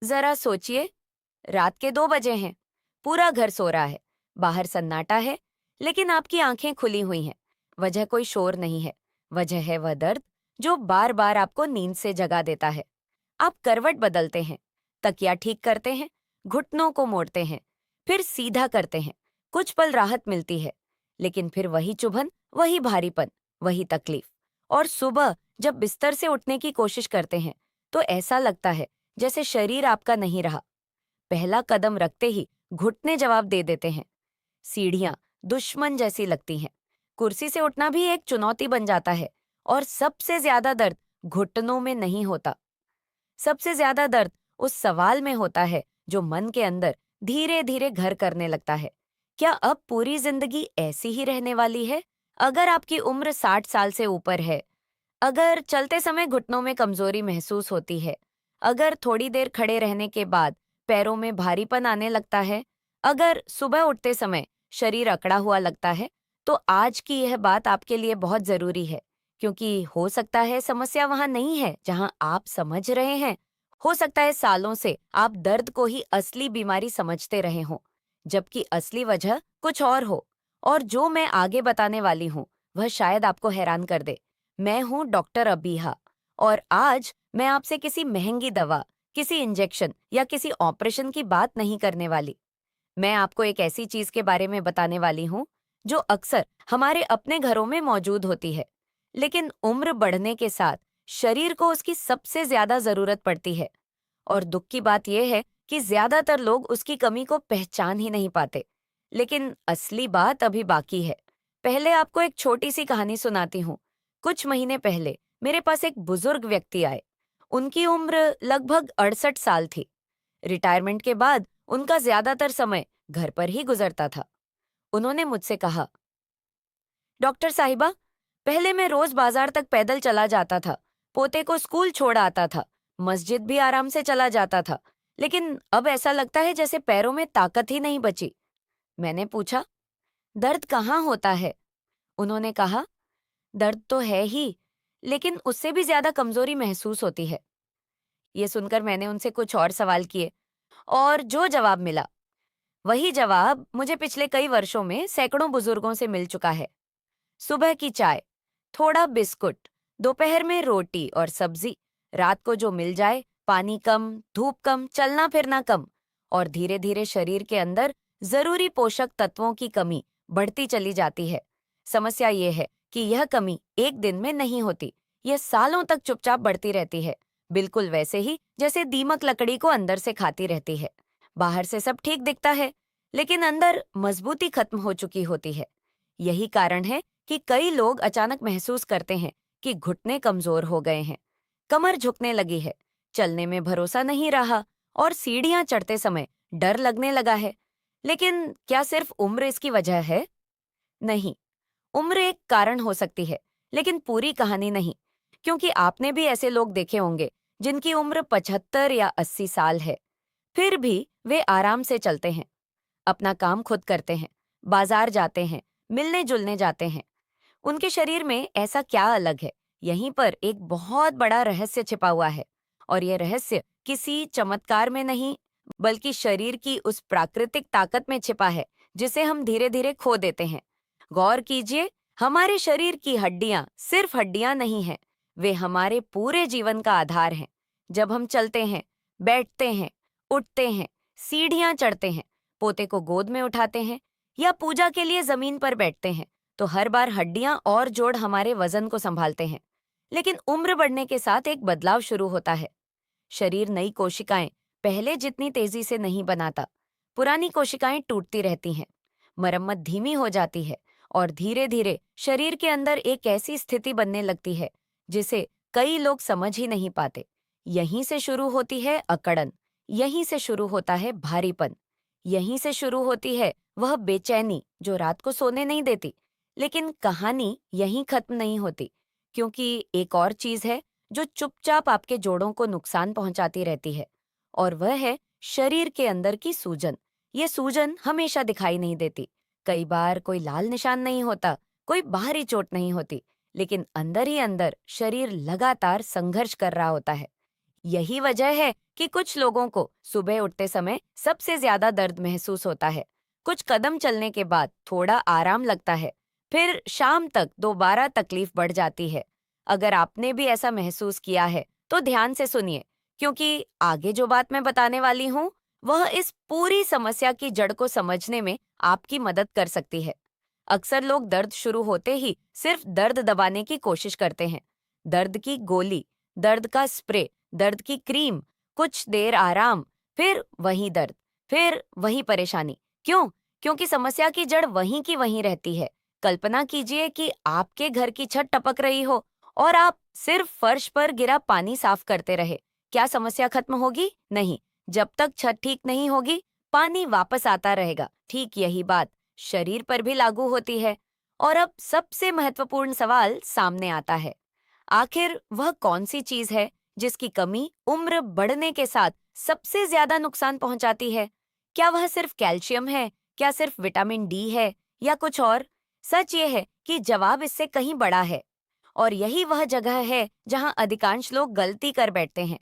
जरा सोचिए, रात के 2 बजे हैं, पूरा घर सो रहा है, बाहर सन्नाटा है, लेकिन आपकी आंखें खुली हुई हैं। वजह कोई शोर नहीं है, वजह है वह दर्द जो बार बार आपको नींद से जगा देता है। आप करवट बदलते हैं, तकिया ठीक करते हैं, घुटनों को मोड़ते हैं, फिर सीधा करते हैं। कुछ पल राहत मिलती है, लेकिन फिर वही चुभन, वही भारीपन, वही तकलीफ। और सुबह जब बिस्तर से उठने की कोशिश करते हैं, तो ऐसा लगता है जैसे शरीर आपका नहीं रहा। पहला कदम रखते ही घुटने जवाब दे देते हैं। सीढ़ियां दुश्मन जैसी लगती हैं। कुर्सी से उठना भी एक चुनौती बन जाता है। और सबसे ज्यादा दर्द घुटनों में नहीं होता। सबसे ज्यादा दर्द उस सवाल में होता है जो मन के अंदर धीरे धीरे घर करने लगता है। क्या अब पूरी जिंदगी ऐसी ही रहने वाली है? अगर आपकी उम्र 60 साल से ऊपर है, अगर चलते समय घुटनों में कमजोरी महसूस होती है, अगर थोड़ी देर खड़े रहने के बाद पैरों में भारीपन आने लगता है, अगर सुबह उठते समय शरीर अकड़ा हुआ लगता है, तो आज की यह बात आपके लिए बहुत जरूरी है। क्योंकि हो सकता है समस्या वहां नहीं है जहां आप समझ रहे हैं। हो सकता है सालों से आप दर्द को ही असली बीमारी समझते रहे हों, जबकि असली वजह कुछ और हो। और जो मैं आगे बताने वाली हूँ, वह शायद आपको हैरान कर दे। मैं हूँ डॉक्टर अबीहा, और आज मैं आपसे किसी महंगी दवा, किसी इंजेक्शन या किसी ऑपरेशन की बात नहीं करने वाली। मैं आपको एक ऐसी चीज के बारे में बताने वाली हूँ जो अक्सर हमारे अपने घरों में मौजूद होती है, लेकिन उम्र बढ़ने के साथ शरीर को उसकी सबसे ज्यादा जरूरत पड़ती है। और दुख की बात यह है कि ज्यादातर लोग उसकी कमी को पहचान ही नहीं पाते। लेकिन असली बात अभी बाकी है। पहले आपको एक छोटी सी कहानी सुनाती हूँ। कुछ महीने पहले मेरे पास एक बुजुर्ग व्यक्ति आए। उनकी उम्र लगभग 68 साल थी। रिटायरमेंट के बाद उनका ज्यादातर समय घर पर ही गुजरता था। उन्होंने मुझसे कहा, डॉक्टर साहिबा, पहले मैं रोज बाजार तक पैदल चला जाता था, पोते को स्कूल छोड़ आता था, मस्जिद भी आराम से चला जाता था, लेकिन अब ऐसा लगता है जैसे पैरों में ताकत ही नहीं बची। मैंने पूछा, दर्द कहाँ होता है? उन्होंने कहा, दर्द तो है ही, लेकिन उससे भी ज्यादा कमजोरी महसूस होती है। ये सुनकर मैंने उनसे कुछ और सवाल किए, और जो जवाब मिला, वही जवाब मुझे पिछले कई वर्षों में सैकड़ों बुजुर्गों से मिल चुका है। सुबह की चाय, थोड़ा बिस्कुट, दोपहर में रोटी और सब्जी, रात को जो मिल जाए, पानी कम, धूप कम, चलना फिरना कम। और धीरे धीरे शरीर के अंदर जरूरी पोषक तत्वों की कमी बढ़ती चली जाती है। समस्या ये है कि यह कमी एक दिन में नहीं होती, यह सालों तक चुपचाप बढ़ती रहती है। बिल्कुल वैसे ही जैसे दीमक लकड़ी को अंदर से खाती रहती है। बाहर से सब ठीक दिखता है, लेकिन अंदर मजबूती खत्म हो चुकी होती है। यही कारण है कि कई लोग अचानक महसूस करते हैं कि घुटने कमजोर हो गए हैं, कमर झुकने लगी है, चलने में भरोसा नहीं रहा, और सीढ़ियां चढ़ते समय डर लगने लगा है। लेकिन क्या सिर्फ उम्र इसकी वजह है? नहीं, उम्र एक कारण हो सकती है, लेकिन पूरी कहानी नहीं। क्योंकि आपने भी ऐसे लोग देखे होंगे जिनकी उम्र 75 या 80 साल है, फिर भी वे आराम से चलते हैं, अपना काम खुद करते हैं, बाजार जाते हैं, मिलने जुलने जाते हैं। उनके शरीर में ऐसा क्या अलग है? यहीं पर एक बहुत बड़ा रहस्य छिपा हुआ है। और यह रहस्य किसी चमत्कार में नहीं, बल्कि शरीर की उस प्राकृतिक ताकत में छिपा है जिसे हम धीरे धीरे खो देते हैं। गौर कीजिए, हमारे शरीर की हड्डियां सिर्फ हड्डियां नहीं हैं, वे हमारे पूरे जीवन का आधार हैं। जब हम चलते हैं, बैठते हैं, उठते हैं, सीढ़ियां चढ़ते हैं, पोते को गोद में उठाते हैं, या पूजा के लिए जमीन पर बैठते हैं, तो हर बार हड्डियां और जोड़ हमारे वजन को संभालते हैं। लेकिन उम्र बढ़ने के साथ एक बदलाव शुरू होता है। शरीर नई कोशिकाएं पहले जितनी तेजी से नहीं बनाता। पुरानी कोशिकाएं टूटती रहती हैं, मरम्मत धीमी हो जाती है, और धीरे धीरे शरीर के अंदर एक ऐसी स्थिति बनने लगती है जिसे कई लोग समझ ही नहीं पाते। यहीं से शुरू होती है अकड़न, यहीं से शुरू होता है भारीपन, यहीं से शुरू होती है वह बेचैनी जो रात को सोने नहीं देती। लेकिन कहानी यहीं खत्म नहीं होती, क्योंकि एक और चीज है जो चुपचाप आपके जोड़ों को नुकसान पहुंचाती रहती है, और वह है शरीर के अंदर की सूजन। ये सूजन हमेशा दिखाई नहीं देती। कई बार कोई लाल निशान नहीं होता, कोई बाहरी चोट नहीं होती, लेकिन अंदर ही अंदर शरीर लगातार संघर्ष कर रहा होता है। यही वजह है कि कुछ लोगों को सुबह उठते समय सबसे ज्यादा दर्द महसूस होता है। कुछ कदम चलने के बाद थोड़ा आराम लगता है, फिर शाम तक दोबारा तकलीफ बढ़ जाती है। अगर आपने भी ऐसा महसूस किया है तो ध्यान से सुनिए, क्योंकि आगे जो बात मैं बताने वाली हूँ वह इस पूरी समस्या की जड़ को समझने में आपकी मदद कर सकती है। अक्सर लोग दर्द शुरू होते ही सिर्फ दर्द दबाने की कोशिश करते हैं। दर्द की गोली, दर्द का स्प्रे, दर्द की क्रीम, कुछ देर आराम, फिर वही दर्द, फिर वही परेशानी। क्यों? क्योंकि समस्या की जड़ वहीं की वहीं रहती है। कल्पना कीजिए कि आपके घर की छत टपक रही हो और आप सिर्फ फर्श पर गिरा पानी साफ करते रहे। क्या समस्या खत्म होगी? नहीं। जब तक छत ठीक नहीं होगी, पानी वापस आता रहेगा। ठीक यही बात शरीर पर भी लागू होती है। और अब सबसे महत्वपूर्ण सवाल सामने आता है। आखिर वह कौन सी चीज है जिसकी कमी उम्र बढ़ने के साथ सबसे ज्यादा नुकसान पहुंचाती है? क्या वह सिर्फ कैल्शियम है? क्या सिर्फ विटामिन डी है? या कुछ और? सच ये है कि जवाब इससे कहीं बड़ा है। और यही वह जगह है जहां अधिकांश लोग गलती कर बैठते हैं।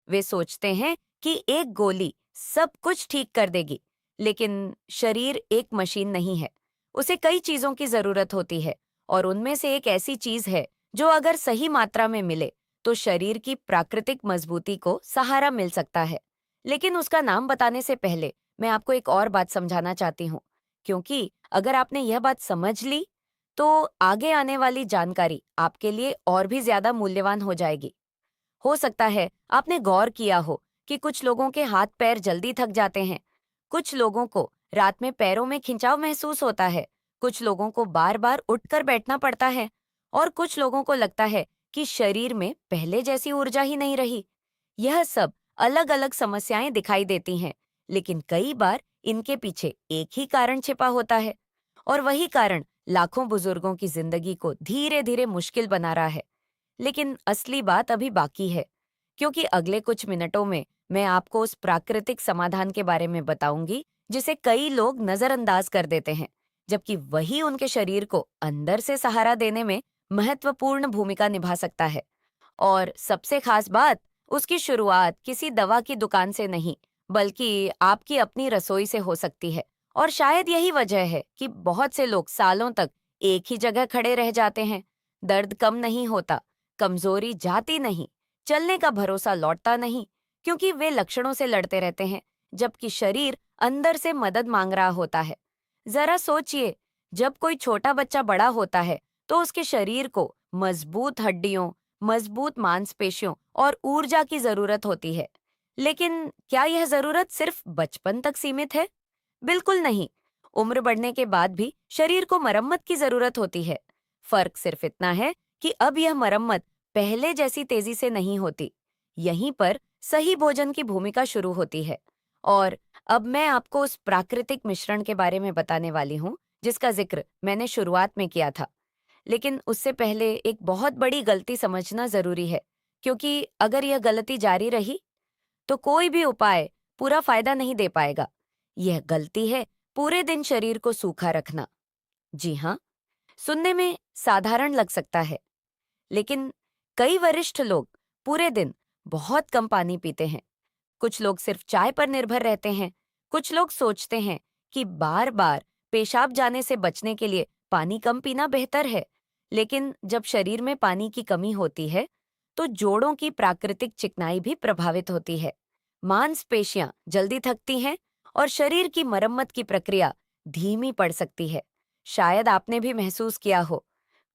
वे सोचते हैं कि एक गोली सब कुछ ठीक कर देगी, लेकिन शरीर एक मशीन नहीं है। उसे कई चीजों की जरूरत होती है, और उनमें से एक ऐसी चीज है जो अगर सही मात्रा में मिले तो शरीर की प्राकृतिक मजबूती को सहारा मिल सकता है। लेकिन उसका नाम बताने से पहले मैं आपको एक और बात समझाना चाहती हूँ, क्योंकि अगर आपने यह बात समझ ली तो आगे आने वाली जानकारी आपके लिए और भी ज्यादा मूल्यवान हो जाएगी। हो सकता है आपने गौर किया हो कि कुछ लोगों के हाथ पैर जल्दी थक जाते हैं। कुछ लोगों को रात में पैरों में खिंचाव महसूस होता है। कुछ लोगों को बार बार उठकर बैठना पड़ता है। और कुछ लोगों को लगता है कि शरीर में पहले जैसी ऊर्जा ही नहीं रही। यह सब अलग अलग समस्याएं दिखाई देती हैं, लेकिन कई बार इनके पीछे एक ही कारण छिपा होता है। और वही कारण लाखों बुजुर्गों की जिंदगी को धीरे धीरे मुश्किल बना रहा है। लेकिन असली बात अभी बाकी है, क्योंकि अगले कुछ मिनटों में मैं आपको उस प्राकृतिक समाधान के बारे में बताऊंगी जिसे कई लोग नजरअंदाज कर देते हैं, जबकि वही उनके शरीर को अंदर से सहारा देने में महत्वपूर्ण भूमिका निभा सकता है। और सबसे खास बात, उसकी शुरुआत किसी दवा की दुकान से नहीं, बल्कि आपकी अपनी रसोई से हो सकती है। और शायद यही वजह है कि बहुत से लोग सालों तक एक ही जगह खड़े रह जाते हैं। दर्द कम नहीं होता, कमजोरी जाती नहीं, चलने का भरोसा लौटता नहीं, क्योंकि वे लक्षणों से लड़ते रहते हैं, जबकि शरीर अंदर से मदद मांग रहा होता है। जरा सोचिए, जब कोई छोटा बच्चा बड़ा होता है तो उसके शरीर को मजबूत हड्डियों, मजबूत मांसपेशियों और ऊर्जा की जरूरत होती है। लेकिन क्या यह जरूरत सिर्फ बचपन तक सीमित है? बिल्कुल नहीं। उम्र बढ़ने के बाद भी शरीर को मरम्मत की जरूरत होती है। फर्क सिर्फ इतना है कि अब यह मरम्मत पहले जैसी तेजी से नहीं होती। यहीं पर सही भोजन की भूमिका शुरू होती है। और अब मैं आपको उस प्राकृतिक मिश्रण के बारे में बताने वाली हूँ जिसका जिक्र मैंने शुरुआत में किया था। लेकिन उससे पहले एक बहुत बड़ी गलती समझना जरूरी है, क्योंकि अगर यह गलती जारी रही तो कोई भी उपाय पूरा फायदा नहीं दे पाएगा। यह गलती है पूरे दिन शरीर को सूखा रखना। जी हाँ, सुनने में साधारण लग सकता है, लेकिन कई वरिष्ठ लोग पूरे दिन बहुत कम पानी पीते हैं। कुछ लोग सिर्फ चाय पर निर्भर रहते हैं। कुछ लोग सोचते हैं कि बार बार पेशाब जाने से बचने के लिए पानी कम पीना बेहतर है। लेकिन जब शरीर में पानी की कमी होती है तो जोड़ों की प्राकृतिक चिकनाई भी प्रभावित होती है। मांसपेशियां जल्दी थकती हैं और शरीर की मरम्मत की प्रक्रिया धीमी पड़ सकती है। शायद आपने भी महसूस किया हो,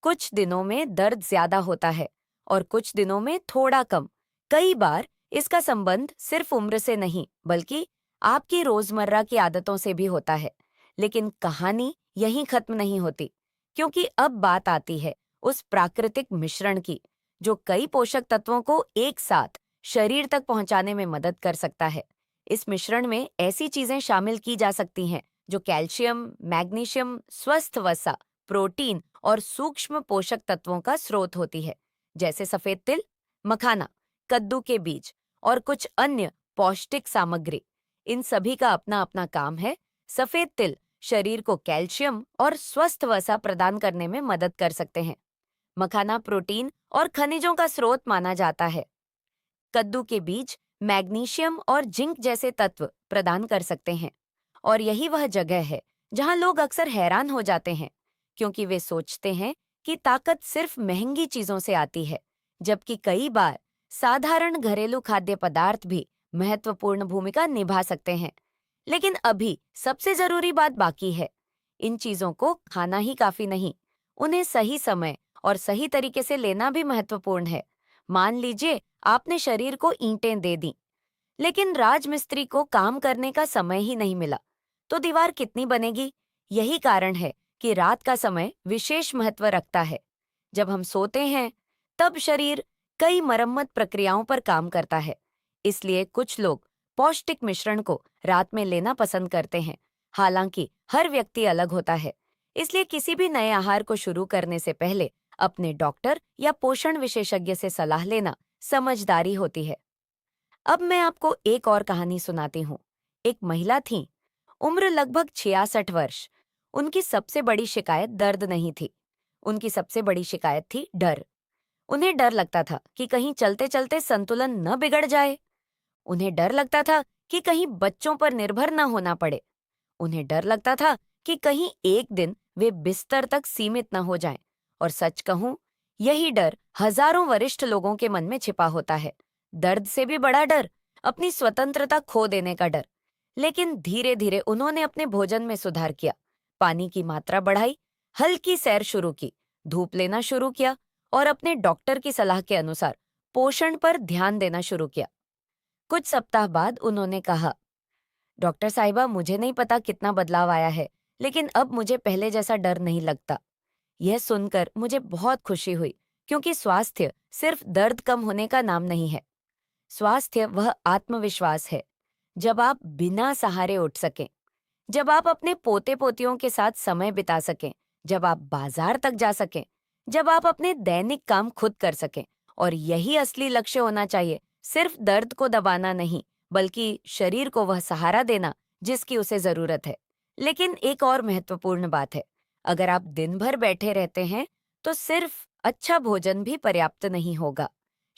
कुछ दिनों में दर्द ज्यादा होता है और कुछ दिनों में थोड़ा कम। कई बार इसका संबंध सिर्फ उम्र से नहीं, बल्कि आपकी रोजमर्रा की आदतों से भी होता है। लेकिन कहानी यहीं खत्म नहीं होती, क्योंकि अब बात आती है उस प्राकृतिक मिश्रण की जो कई पोषक तत्वों को एक साथ शरीर तक पहुंचाने में मदद कर सकता है। इस मिश्रण में ऐसी चीजें शामिल की जा सकती हैं जो कैल्शियम, मैग्नीशियम, स्वस्थ वसा, प्रोटीन और सूक्ष्म पोषक तत्वों का स्रोत होती है, जैसे सफेद तिल, मखाना, कद्दू के बीज और कुछ अन्य पौष्टिक सामग्री। इन सभी का अपना अपना काम है। सफेद तिल शरीर को कैल्शियम और स्वस्थ वसा प्रदान करने में मदद कर सकते हैं। मखाना प्रोटीन और खनिजों का स्रोत माना जाता है। कद्दू के बीज मैग्नीशियम और जिंक जैसे तत्व प्रदान कर सकते हैं। और यही वह जगह है जहां लोग अक्सर हैरान हो जाते हैं, क्योंकि वे सोचते हैं कि ताकत सिर्फ महंगी चीजों से आती है, जबकि कई बार साधारण घरेलू खाद्य पदार्थ भी महत्वपूर्ण भूमिका निभा सकते हैं। लेकिन अभी सबसे जरूरी बात बाकी है। इन चीजों को खाना ही काफी नहीं, उन्हें सही समय और सही तरीके से लेना भी महत्वपूर्ण है। मान लीजिए आपने शरीर को ईंटें दे दी, लेकिन राजमिस्त्री को काम करने का समय ही नहीं मिला, तो दीवार कितनी बनेगी? यही कारण है कि रात का समय विशेष महत्व रखता है। जब हम सोते हैं, तब शरीर कई मरम्मत प्रक्रियाओं पर काम करता है। इसलिए कुछ लोग पौष्टिक मिश्रण को रात में लेना पसंद करते हैं। हालांकि हर व्यक्ति अलग होता है, इसलिए किसी भी नए आहार को शुरू करने से पहले अपने डॉक्टर या पोषण विशेषज्ञ से सलाह लेना समझदारी होती है। अब मैं आपको एक और कहानी सुनाती हूँ। एक महिला थी, उम्र लगभग 66 वर्ष। उनकी सबसे बड़ी शिकायत दर्द नहीं थी, उनकी सबसे बड़ी शिकायत थी डर। उन्हें डर लगता था कि कहीं चलते चलते संतुलन न बिगड़ जाए। उन्हें डर लगता था कि कहीं बच्चों पर निर्भर न होना पड़े। उन्हें डर लगता था कि कहीं एक दिन वे बिस्तर तक सीमित न हो जाएं। और सच कहूं, यही डर हजारों वरिष्ठ लोगों के मन में छिपा होता है। दर्द से भी बड़ा डर अपनी स्वतंत्रता खो देने का डर। लेकिन धीरे धीरे उन्होंने अपने भोजन में सुधार किया, पानी की मात्रा बढ़ाई, हल्की सैर शुरू की, धूप लेना शुरू किया और अपने डॉक्टर की सलाह के अनुसार पोषण पर ध्यान देना शुरू किया। कुछ सप्ताह बाद उन्होंने कहा, डॉक्टर साहिबा, मुझे नहीं पता कितना बदलाव आया है, लेकिन अब मुझे पहले जैसा डर नहीं लगता। यह सुनकर मुझे बहुत खुशी हुई, क्योंकि स्वास्थ्य सिर्फ दर्द कम होने का नाम नहीं है। स्वास्थ्य वह आत्मविश्वास है जब आप बिना सहारे उठ सकें, जब आप अपने पोते पोतियों के साथ समय बिता सकें, जब आप बाजार तक जा सकें, जब आप अपने दैनिक काम खुद कर सकें। और यही असली लक्ष्य होना चाहिए, सिर्फ दर्द को दबाना नहीं, बल्कि शरीर को वह सहारा देना जिसकी उसे जरूरत है। लेकिन एक और महत्वपूर्ण बात है, अगर आप दिन भर बैठे रहते हैं तो सिर्फ अच्छा भोजन भी पर्याप्त नहीं होगा।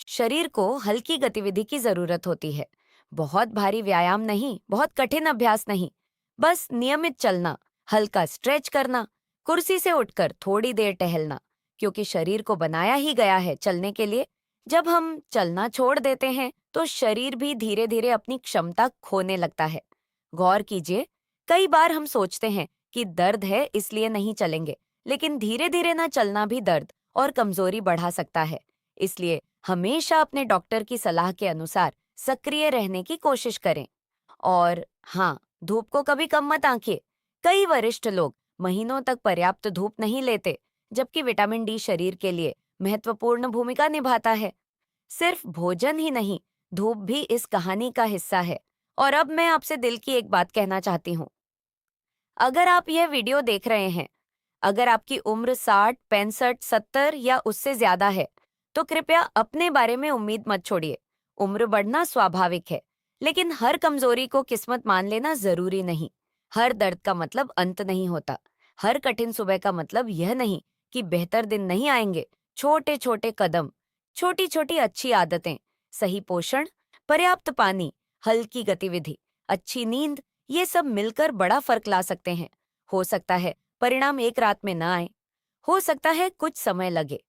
शरीर को हल्की गतिविधि की जरूरत होती है। बहुत भारी व्यायाम नहीं, बहुत कठिन अभ्यास नहीं, बस नियमित चलना, हल्का स्ट्रेच करना, कुर्सी से उठकर थोड़ी देर टहलना, क्योंकि शरीर को बनाया ही गया है चलने के लिए। जब हम चलना छोड़ देते हैं तो शरीर भी धीरे धीरे अपनी क्षमता खोने लगता है। गौर कीजिए, कई बार हम सोचते हैं कि दर्द है इसलिए नहीं चलेंगे, लेकिन धीरे धीरे ना चलना भी दर्द और कमजोरी बढ़ा सकता है। इसलिए हमेशा अपने डॉक्टर की सलाह के अनुसार सक्रिय रहने की कोशिश करें। और हाँ, धूप को कभी कम मत आंकिए। कई वरिष्ठ लोग महीनों तक पर्याप्त धूप नहीं लेते, जबकि विटामिन डी शरीर के लिए महत्वपूर्ण भूमिका निभाता है। सिर्फ भोजन ही नहीं, धूप भी इस कहानी का हिस्सा है। और अब मैं आपसे दिल की एक बात कहना चाहती हूँ। अगर आप यह वीडियो देख रहे हैं, अगर आपकी उम्र 60, 65, 70 या उससे ज्यादा है, तो कृपया अपने बारे में उम्मीद मत छोड़िए। उम्र बढ़ना स्वाभाविक है, लेकिन हर कमजोरी को किस्मत मान लेना जरूरी नहीं। हर दर्द का मतलब अंत नहीं होता। हर कठिन सुबह का मतलब यह नहीं कि बेहतर दिन नहीं आएंगे। छोटे छोटे कदम, छोटी छोटी अच्छी आदतें, सही पोषण, पर्याप्त पानी, हल्की गतिविधि, अच्छी नींद, ये सब मिलकर बड़ा फर्क ला सकते हैं। हो सकता है परिणाम एक रात में न आए, हो सकता है कुछ समय लगे,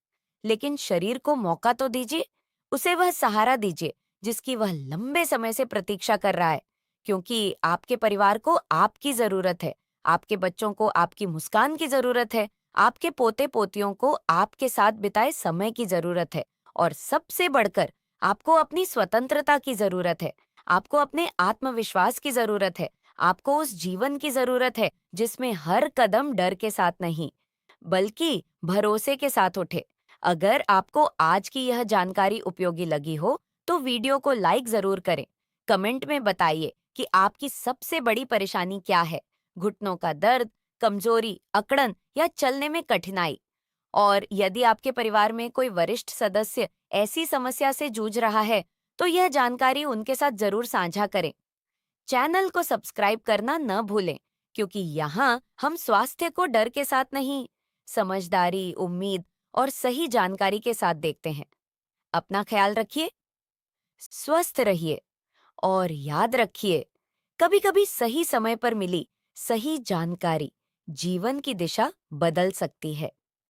लेकिन शरीर को मौका तो दीजिए, उसे वह सहारा दीजिए जिसकी वह लंबे समय से प्रतीक्षा कर रहा है। क्योंकि आपके परिवार को आपकी जरूरत है, आपके बच्चों को आपकी मुस्कान की जरूरत है, आपके पोते पोतियों को आपके साथ बिताए समय की जरूरत है। और सबसे बढ़कर आपको अपनी स्वतंत्रता की जरूरत है, आपको अपने आत्मविश्वास की जरूरत है, आपको उस जीवन की जरूरत है जिसमें हर कदम डर के साथ नहीं, बल्कि भरोसे के साथ उठे। अगर आपको आज की यह जानकारी उपयोगी लगी हो, तो वीडियो को लाइक जरूर करें। कमेंट में बताइए कि आपकी सबसे बड़ी परेशानी क्या है, घुटनों का दर्द, कमजोरी, अकड़न या चलने में कठिनाई। और यदि आपके परिवार में कोई वरिष्ठ सदस्य ऐसी समस्या से जूझ रहा है, तो यह जानकारी उनके साथ जरूर साझा करें। चैनल को सब्सक्राइब करना न भूलें, क्योंकि यहाँ हम स्वास्थ्य को डर के साथ नहीं, समझदारी, उम्मीद और सही जानकारी के साथ देखते हैं। अपना ख्याल रखिए। स्वस्थ रहिए और याद रखिए, कभी-कभी सही समय पर मिली सही जानकारी जीवन की दिशा बदल सकती है।